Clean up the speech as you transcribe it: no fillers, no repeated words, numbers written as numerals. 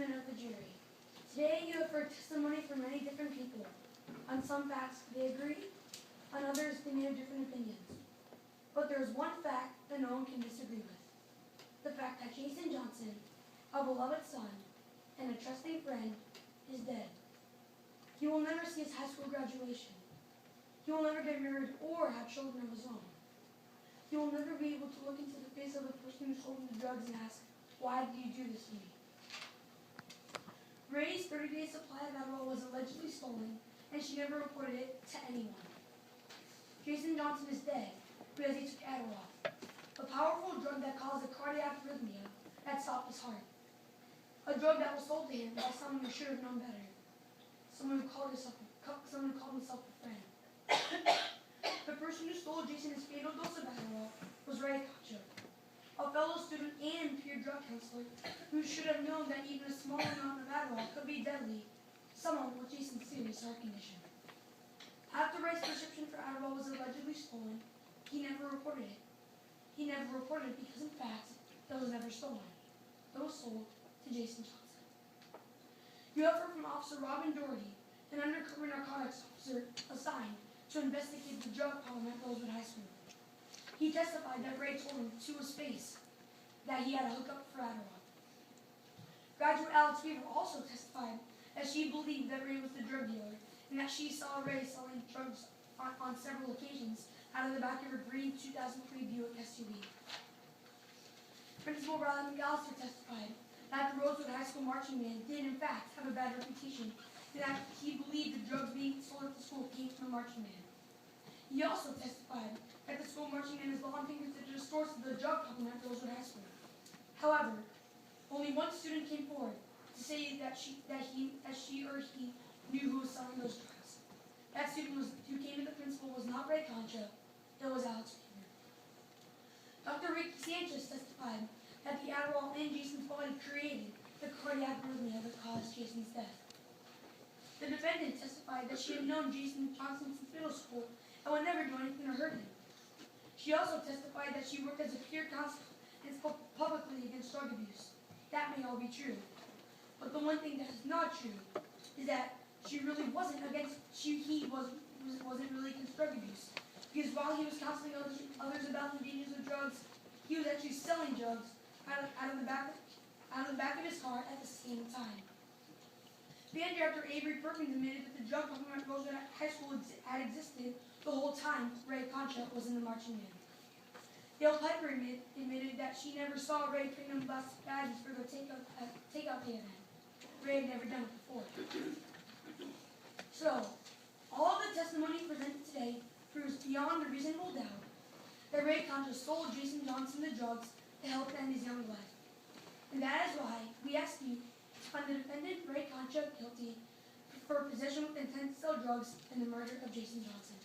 gentlemen of the jury, today you have heard testimony from many different people. On some facts they agree, on others they may have different opinions. But there is one fact that no one can disagree with. The fact that Jason Johnson, a beloved son and a trusting friend, is dead. He will never see his high school graduation. He will never get married or have children of his own. He will never be able to look into the face of the person who sold him the drugs and ask, "Why did you do this to me?" Ray's 30-day supply of Adderall was allegedly stolen, and she never reported it to anyone. Jason Johnson is dead because he took Adderall, a powerful drug that caused a cardiac arrhythmia that stopped his heart. A drug that was sold to him by someone who should have known better. Someone who called himself a friend. The person who stole Jason's fatal dose of Adderall was Ray Concha, a fellow student and peer drug counselor who should have known that even a small amount of Adderall could be deadly to someone with Jason's serious heart condition. After Ray's prescription for Adderall was allegedly stolen, he never reported it. He never reported it because, in fact, it was never stolen. It was sold to Jason Johnson. You have heard from Officer Robin Doherty, an undercover narcotics officer assigned to investigate the drug problem at Rosewood High School. He testified that Ray told him to his face that he had a hookup for Adderall. Graduate Alex Weaver also testified that she believed that Ray was the drug dealer and that she saw Ray selling drugs on several occasions out of the back of her green 2003 Buick SUV. Principal Riley McAllister testified that the Rosewood High School marching band did in fact have a bad reputation and that he believed the drugs being sold at the school came from the marching band. He also testified that the school marching band is long considered a source of the drug problem at Rosewood High School. However, only one student came forward to say that she or he knew who was selling those drugs. That student who came to the principal was not Ray Concha, it was Alex Weaver. Dr. Ricky Sanchez testified that the Adderall in Jason's body created the cardiac arrhythmia that caused Jason's death. The defendant testified that she had known Jason Johnson since middle school and would never do anything to hurt him. She also testified that she worked as a peer counselor and spoke publicly against drug abuse. That may all be true. But the one thing that is not true is that he wasn't really against drug abuse. Because while he was counseling others about the dangers of drugs, he was actually selling drugs out of the back of his car at the same time. Band director Avery Perkins admitted that the drug problem at Rosewood High School had existed the whole time Ray Concha was in the marching band. Dale Piper admitted that she never saw Ray bring them plastic badges for their takeout day event. Ray had never done it before. So, all of the testimony presented today proves beyond a reasonable doubt that Ray Concha sold Jason Johnson the drugs to help end his young life. And that is why we ask you to find the defendant, Ray Concha, guilty for possession with intent to sell drugs and the murder of Jason Johnson.